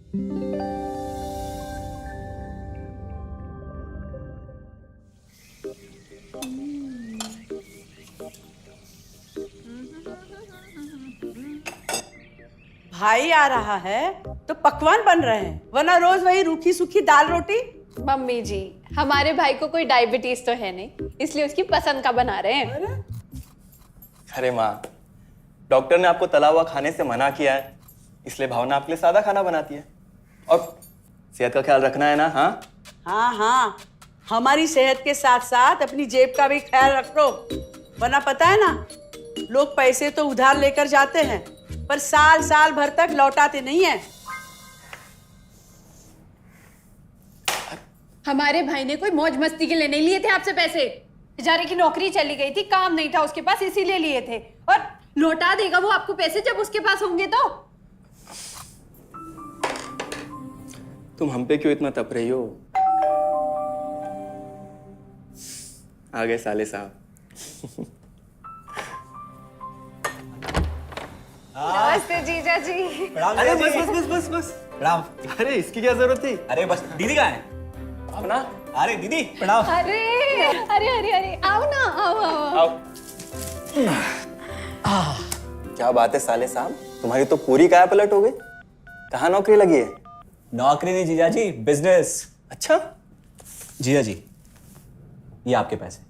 भाई आ रहा है तो पकवान बन रहे हैं, वरना रोज वही रूखी सूखी दाल रोटी। मम्मी जी, हमारे भाई को कोई डायबिटीज तो है नहीं, इसलिए उसकी पसंद का बना रहे हैं। अरे माँ, डॉक्टर ने आपको तला हुआ खाने से मना किया है, इसलिए भावना आपके लिए सादा खाना बनाती है। और सेहत का ख्याल रखना है ना। हाँ हाँ हाँ, हमारी सेहत के साथ साथ अपनी जेब का भी ख्याल रखो, वरना पता है ना, लोग पैसे तो उधार लेकर जाते हैं पर साल साल भर तक लौटाते नहीं है। हमारे भाई ने कोई मौज मस्ती के लिए नहीं लिए थे आपसे पैसे। बेचारे की नौकरी चली गई थी, काम नहीं था उसके पास, इसीलिए लिए थे। और लौटा देगा वो आपको पैसे जब उसके पास होंगे तो। तुम हम पे क्यों इतना तप रही हो? आ गए साले साहब। नमस्ते जीजा जी। अरे बस बस बस बस बस प्रणाम। अरे इसकी क्या जरूरत थी? अरे बस दीदी कहाँ है? अपना अरे दीदी प्रणाम। अरे अरे अरे अरे आओ ना, आओ। क्या बात है साले साहब, तुम्हारी तो पूरी काया पलट हो गई। कहाँ नौकरी लगी है? नौकरी नहीं जीजा जी, बिजनेस। अच्छा जीजा जी, ये आपके पैसे,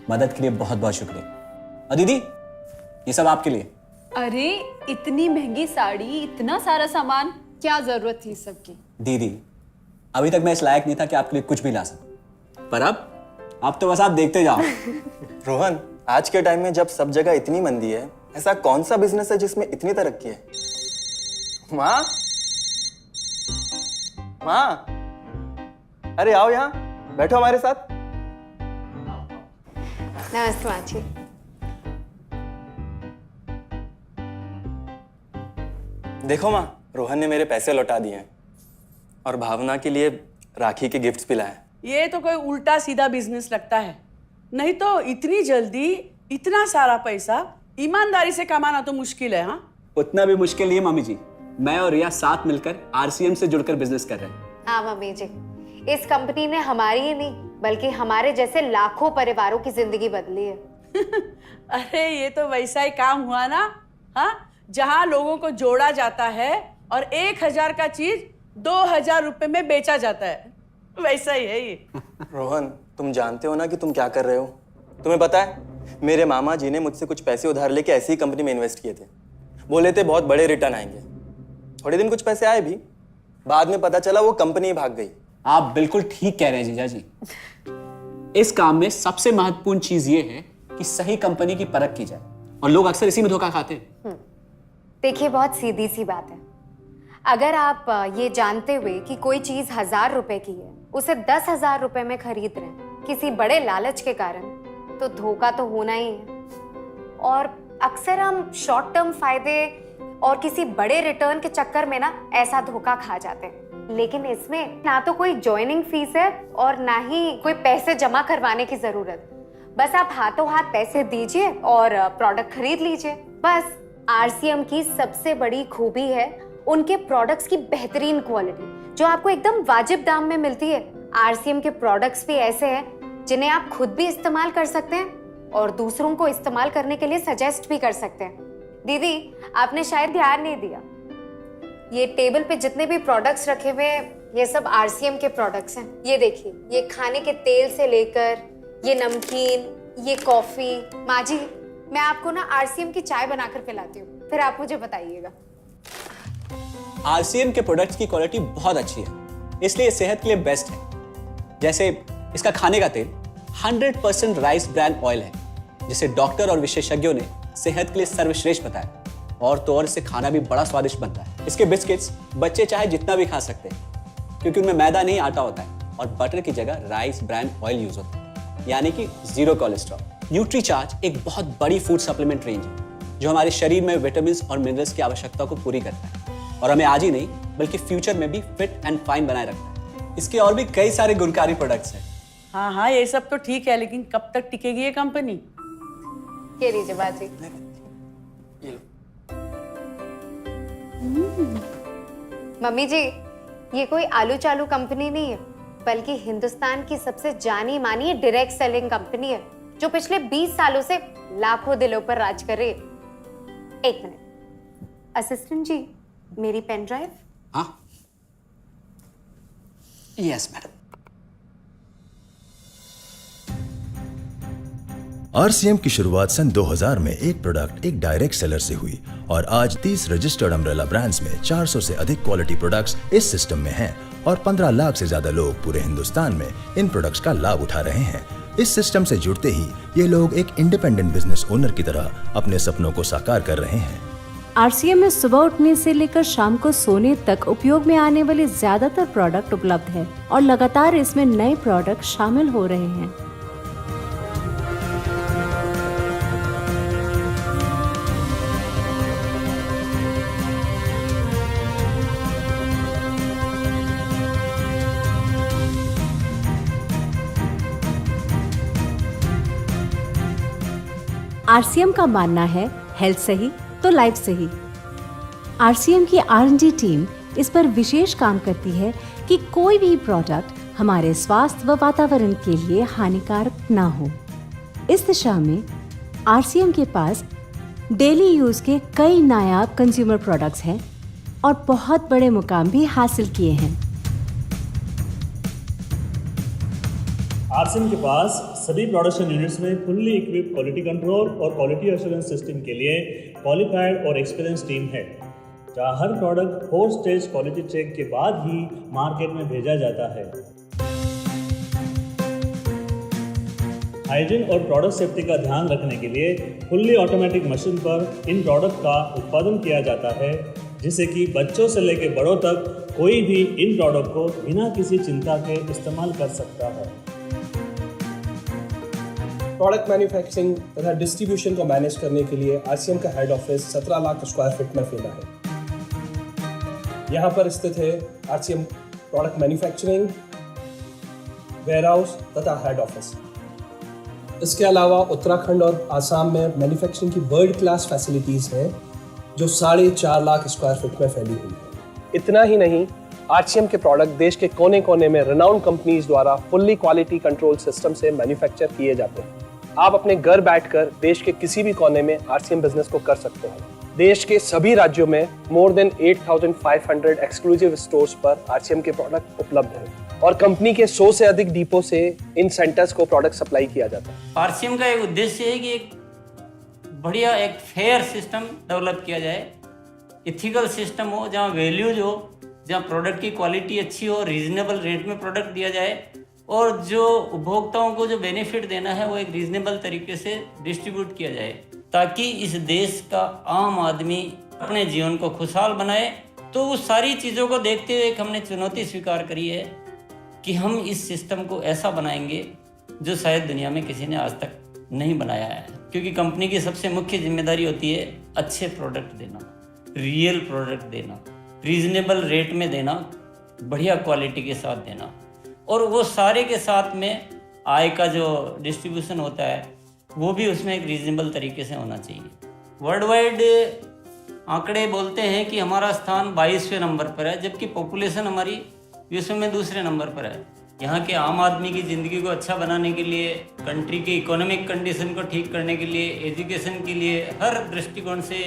मदद के लिए बहुत बहुत शुक्रिया। और दीदी, ये सब आपके लिए। अरे इतनी महंगी साड़ी, इतना सारा सामान, क्या जरूरत थी सबकी? दीदी, अभी तक मैं इस लायक नहीं था कि आपके लिए कुछ भी ला सकूं, पर अब तो बस आप देखते जाओ। रोहन, आज के टाइम में जब सब जगह इतनी मंदी है, ऐसा कौन सा बिजनेस है जिसमें इतनी तरक्की है? माँ, माँ, अरे आओ यहाँ बैठो हमारे साथ। नमस्ते माँ जी। देखो माँ, रोहन ने मेरे पैसे लौटा दिए हैं और भावना के लिए राखी के गिफ्ट्स भी लाए। ये तो कोई उल्टा सीधा बिजनेस लगता है, नहीं तो इतनी जल्दी इतना सारा पैसा ईमानदारी से कमाना तो मुश्किल है। हाँ, उतना भी मुश्किल नहीं है मम्मी जी, मैं और रिया साथ मिलकर आरसीएम से जुड़कर बिजनेस कर रहे हैं। हाँ मम्मी जी, इस कंपनी ने हमारी ही नहीं बल्कि हमारे जैसे लाखों परिवारों की जिंदगी बदली है। अरे ये तो वैसा ही काम हुआ ना, हाँ, जहाँ लोगों को जोड़ा जाता है और 1000 का चीज 2000 रुपए में बेचा जाता है, वैसा ही है ये। रोहन, तुम जानते हो ना कि तुम क्या कर रहे हो? तुम्हें पता है, मेरे मामा जी ने मुझसे कुछ पैसे उधार लेके ऐसी ही कंपनी में इन्वेस्ट किए थे। बोले थे बहुत बड़े रिटर्न आएंगे। थोड़े दिन कुछ पैसे आए भी, बाद में पता चला वो कंपनी भाग गई। आप बिल्कुल ठीक कह रहे हैं जीजा जी। इस काम में सबसे महत्वपूर्ण चीज ये है कि सही कंपनी की परख की जाए, और लोग अक्सर इसी में धोखा खाते हैं। देखिए, बहुत सीधी सी बात है। अगर आप ये जानते हुए कि कोई चीज 1000 रुपए की है, उसे 10,000 रुपए में खरीद रहे हैं किसी बड़े लालच के कारण, तो धोखा तो होना ही है। और अक्सर हम शॉर्ट टर्म फायदे और किसी बड़े रिटर्न के चक्कर में ना ऐसा धोखा खा जाते हैं। लेकिन इसमें ना तो कोई ज्वाइनिंग फीस है और ना ही कोई पैसे जमा करवाने की जरूरत। बस आप हाथों हाथ पैसे दीजिए और प्रोडक्ट खरीद लीजिए, बस। आरसीएम की सबसे बड़ी खूबी है उनके प्रोडक्ट्स की बेहतरीन क्वालिटी, जो आपको एकदम वाजिब दाम में मिलती है। आरसीएम के प्रोडक्ट्स भी ऐसे हैं जिन्हें आप खुद भी इस्तेमाल कर सकते हैं और दूसरों को इस्तेमाल करने के लिए सजेस्ट भी कर सकते हैं। दीदी, आपने शायद ध्यान नहीं दिया, ये टेबल पे जितने भी प्रोडक्ट्स रखे हुए हैं, ये सब आरसीएम के प्रोडक्ट्स हैं। ये देखिए, ये खाने के तेल से लेकर ये नमकीन, ये कॉफी। माँ जी, मैं आपको ना आरसीएम की चाय बनाकर पिलाती हूँ, फिर आप मुझे बताइएगा। आरसीएम के प्रोडक्ट्स की क्वालिटी बहुत अच्छी है, इसलिए सेहत के लिए बेस्ट है। जैसे इसका खाने का तेल 100% राइस ब्रांड ऑयल है, जिसे डॉक्टर और विशेषज्ञों ने सेहत के लिए सर्वश्रेष्ठ बताया। और तो और इससे खाना भी बड़ा स्वादिष्ट बनता है। इसके बिस्किट्स बच्चे चाहे जितना भी खा सकते हैं, क्योंकि उनमें मैदा नहीं आटा होता है और बटर की जगह राइस ब्रांड ऑयल यूज होता है, यानी कि 0 कोलेस्ट्रॉल। न्यूट्रीचार्ज एक बहुत बड़ी फूड सप्लीमेंट रेंज है, जो हमारे शरीर में विटामिन और मिनरल्स की आवश्यकता को पूरी करता है और हमें आज ही नहीं बल्कि फ्यूचर में भी फिट एंड फाइन बनाए रखता है। इसके और भी कई सारे गुणकारी प्रोडक्ट्स हैं। हाँ हाँ, ये सब तो ठीक है, लेकिन कब तक टिकेगी ये कंपनी? ये लीजिए बाजी। ये लो। मम्मी जी, ये कोई आलू चालू कंपनी नहीं है, बल्कि हिंदुस्तान की सबसे जानी मानी डायरेक्ट सेलिंग कंपनी है, जो पिछले 20 सालों से लाखों दिलों पर राज कर रही है। एक मिनट असिस्टेंट जी, मेरी पेन ड्राइव। हाँ, यस मैडम। आरसीएम की शुरुआत सन 2000 में एक प्रोडक्ट एक डायरेक्ट सेलर से हुई और आज 30 रजिस्टर्ड अम्ब्रेला ब्रांड्स में 400 से अधिक क्वालिटी प्रोडक्ट्स इस सिस्टम में हैं और 15 लाख से ज्यादा लोग पूरे हिंदुस्तान में इन प्रोडक्ट्स का लाभ उठा रहे हैं। इस सिस्टम से जुड़ते ही ये लोग एक इंडिपेंडेंट बिजनेस ओनर की तरह अपने सपनों को साकार कर रहे हैं। आरसीएम में सुबह उठने से लेकर शाम को सोने तक उपयोग में आने वाले ज्यादातर प्रोडक्ट उपलब्ध है और लगातार इसमें नए प्रोडक्ट शामिल हो रहे हैं। आरसीएम का मानना है हेल्थ सही तो लाइफ सही। आरसीएम की R&D टीम इस पर विशेष काम करती है कि कोई भी प्रोडक्ट हमारे स्वास्थ्य व वातावरण के लिए हानिकारक ना हो। इस दिशा में आरसीएम के पास डेली यूज के कई नायाब कंज्यूमर प्रोडक्ट्स हैं और बहुत बड़े मुकाम भी हासिल किए हैं। आरसीएम के पास सभी प्रोडक्शन यूनिट्स में फुल्ली इक्विप क्वालिटी कंट्रोल और क्वालिटी एश्योरेंस सिस्टम के लिए क्वालिफाइड और एक्सपीरियंस टीम है, जहां हर प्रोडक्ट 4 स्टेज क्वालिटी चेक के बाद ही मार्केट में भेजा जाता है। हाइजीन और प्रोडक्ट सेफ्टी का ध्यान रखने के लिए फुल्ली ऑटोमेटिक मशीन पर इन प्रोडक्ट का उत्पादन किया जाता है, जिससे कि बच्चों से लेकर बड़ों तक कोई भी इन प्रोडक्ट को बिना किसी चिंता के इस्तेमाल कर सकता है। प्रोडक्ट मैन्युफैक्चरिंग तथा डिस्ट्रीब्यूशन को मैनेज करने के लिए आरसीएम का head office 17 lakh square feet में फैला है। यहाँ पर स्थित है आरसीएम प्रोडक्ट मैन्युफैक्चरिंग, वेयरहाउस तथा हेड ऑफिस। इसके अलावा उत्तराखंड और आसाम में मैन्युफैक्चरिंग की वर्ल्ड क्लास फैसिलिटीज़ हैं, जो 4.5 लाख स्क्वायर फीट में फैली हुई है। इतना ही नहीं, आरसीएम के प्रोडक्ट देश के कोने कोने में रिनाउंड कंपनीज द्वारा फुल्ली क्वालिटी कंट्रोल सिस्टम से मैन्युफैक्चर किए जाते हैं। आप अपने घर बैठकर देश के किसी भी कोने में आरसीएम बिजनेस को कर सकते हैं। देश के सभी राज्यों में मोर देन 8,500 एक्सक्लूसिव स्टोर्स पर आरसीएम के प्रोडक्ट उपलब्ध हैं और कंपनी के 100 से अधिक डिपो से इन सेंटर्स को प्रोडक्ट सप्लाई किया जाता है। आरसीएम का एक उद्देश्य है कि एक बढ़िया एक फेयर सिस्टम डेवलप किया जाए, इथिकल सिस्टम हो, जहाँ वैल्यूज हो, जहाँ प्रोडक्ट की क्वालिटी अच्छी हो, रीजनेबल रेट में प्रोडक्ट दिया जाए और जो उपभोक्ताओं को जो बेनिफिट देना है वो एक रीजनेबल तरीके से डिस्ट्रीब्यूट किया जाए, ताकि इस देश का आम आदमी अपने जीवन को खुशहाल बनाए। तो उस सारी चीज़ों को देखते हुए एक हमने चुनौती स्वीकार करी है कि हम इस सिस्टम को ऐसा बनाएंगे जो शायद दुनिया में किसी ने आज तक नहीं बनाया है, क्योंकि कंपनी की सबसे मुख्य जिम्मेदारी होती है अच्छे प्रोडक्ट देना, रियल प्रोडक्ट देना, रीजनेबल रेट में देना, बढ़िया क्वालिटी के साथ देना, और वो सारे के साथ में आय का जो डिस्ट्रीब्यूशन होता है वो भी उसमें एक रीजनेबल तरीके से होना चाहिए। वर्ल्ड वाइड आंकड़े बोलते हैं कि हमारा स्थान 22वें नंबर पर है, जबकि पॉपुलेशन हमारी विश्व में दूसरे नंबर पर है। यहाँ के आम आदमी की ज़िंदगी को अच्छा बनाने के लिए, कंट्री की इकोनॉमिक कंडीशन को ठीक करने के लिए, एजुकेशन के लिए, हर दृष्टिकोण से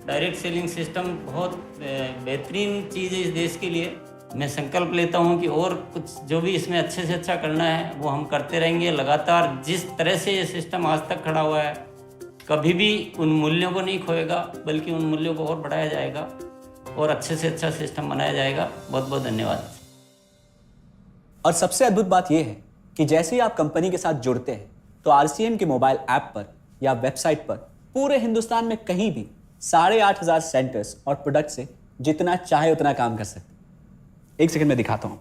डायरेक्ट सेलिंग सिस्टम बहुत बेहतरीन चीज़ है इस देश के लिए। मैं संकल्प लेता हूं कि और कुछ जो भी इसमें अच्छे से अच्छा करना है वो हम करते रहेंगे लगातार। जिस तरह से ये सिस्टम आज तक खड़ा हुआ है, कभी भी उन मूल्यों को नहीं खोएगा, बल्कि उन मूल्यों को और बढ़ाया जाएगा और अच्छे से अच्छा सिस्टम बनाया जाएगा। बहुत बहुत धन्यवाद। और सबसे अद्भुत बात यह है कि जैसे ही आप कंपनी के साथ जुड़ते हैं तो आरसीएम के मोबाइल ऐप पर या वेबसाइट पर पूरे हिंदुस्तान में कहीं भी 8,500 सेंटर्स और प्रोडक्ट से जितना चाहे उतना काम कर सकते हैं। एक सेकंड में दिखाता हूं।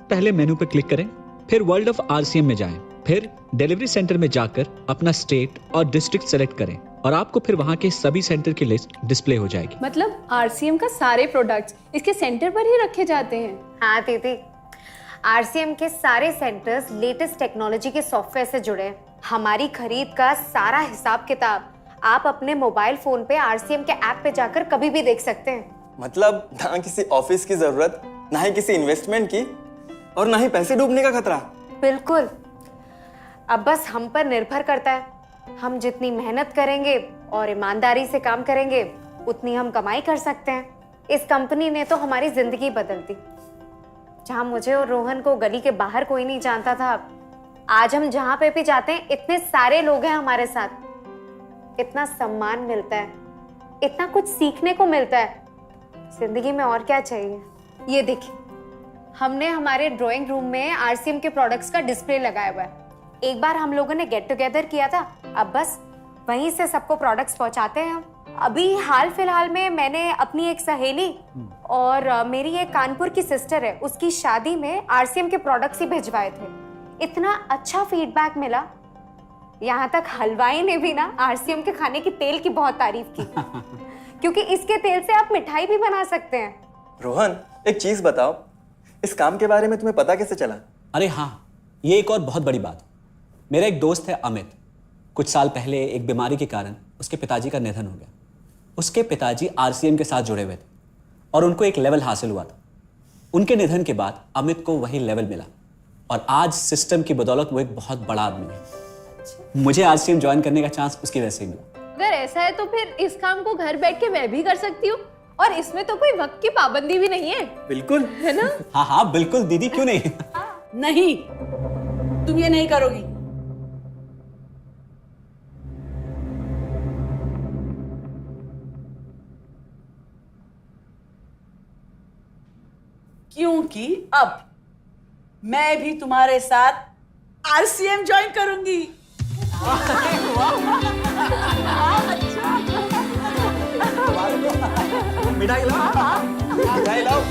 पहले मेनू पर क्लिक करें, फिर वर्ल्ड ऑफ आरसीएम में जाएं, फिर डिलीवरी सेंटर में जाकर अपना स्टेट और डिस्ट्रिक्ट सेलेक्ट करें और आपको फिर वहां के सभी सेंटर की लिस्ट डिस्प्ले हो जाएगी। मतलब आरसीएम का सारे प्रोडक्ट्स इसके सेंटर पर ही रखे जाते हैं? हाँ दीदी, आरसीएम के सारे सेंटर्स लेटेस्ट टेक्नोलॉजी के सॉफ्टवेयर से जुड़े हैं। हमारी खरीद का सारा हिसाब किताब आप अपने मोबाइल फोन पे आरसीएम के ऐप पे जाकर कभी भी देख सकते हैं। मतलब ना किसी ऑफिस की जरूरत, ना ही किसी इन्वेस्टमेंट की, और ना ही पैसे डूबने का खतरा। बिल्कुल। अब बस हम पर निर्भर करता है। हम जितनी मेहनत करेंगे और ईमानदारी से काम करेंगे, उतनी हम कमाई कर सकते हैं। इस कंपनी ने तो हमारी जिंदगी बदल दी। जहां मुझे और रोहन को गली के बाहर कोई नहीं जानता था, आज हम जहां पे भी जाते हैं इतने सारे लोग हैं हमारे साथ। इतना सम्मान मिलता है, इतना कुछ सीखने को मिलता है। जिंदगी में और क्या चाहिए। ये देखिए, हमने हमारे ड्राइंग रूम में आरसीएम के प्रोडक्ट्स का डिस्प्ले लगाया हुआ है। एक बार हम लोगों ने गेट टुगेदर किया था, अब बस वहीं से सबको प्रोडक्ट्स पहुंचाते हैं हम। अभी हाल फिलहाल में मैंने अपनी एक सहेली और मेरी एक कानपुर की सिस्टर है, उसकी शादी में आरसीएम के प्रोडक्ट्स ही भिजवाए थे। इतना अच्छा फीडबैक मिला, यहाँ तक हलवाई ने भी ना आरसीएम के खाने की तेल की बहुत तारीफ की क्योंकि इसके तेल से आप मिठाई भी बना सकते हैं। रोहन, एक चीज बताओ, इस काम के बारे में तुम्हें पता कैसे चला? अरे हाँ, ये एक और बहुत बड़ी बात। मेरा एक दोस्त है अमित, कुछ साल पहले एक बीमारी के कारण उसके पिताजी का निधन हो गया। उसके पिताजी आरसीएम के साथ जुड़े हुए थे और उनको एक लेवल हासिल हुआ था। उनके निधन के बाद अमित को वही लेवल मिला और आज सिस्टम की बदौलत वो एक बहुत बड़ा आदमी है। मुझे आरसीएम ज्वाइन करने का चांस उसकी वजह से मिला। अगर ऐसा है तो फिर इस काम को घर बैठ के मैं भी कर सकती हूँ, और इसमें तो कोई वक्त की पाबंदी भी नहीं है। बिल्कुल, है ना? हाँ हाँ बिल्कुल दीदी, क्यों नहीं। नहीं, तुम ये नहीं करोगी। क्योंकि अब मैं भी तुम्हारे साथ आरसीएम ज्वाइन करूंगी। मिठाई लाओ, मिठाई लाओ।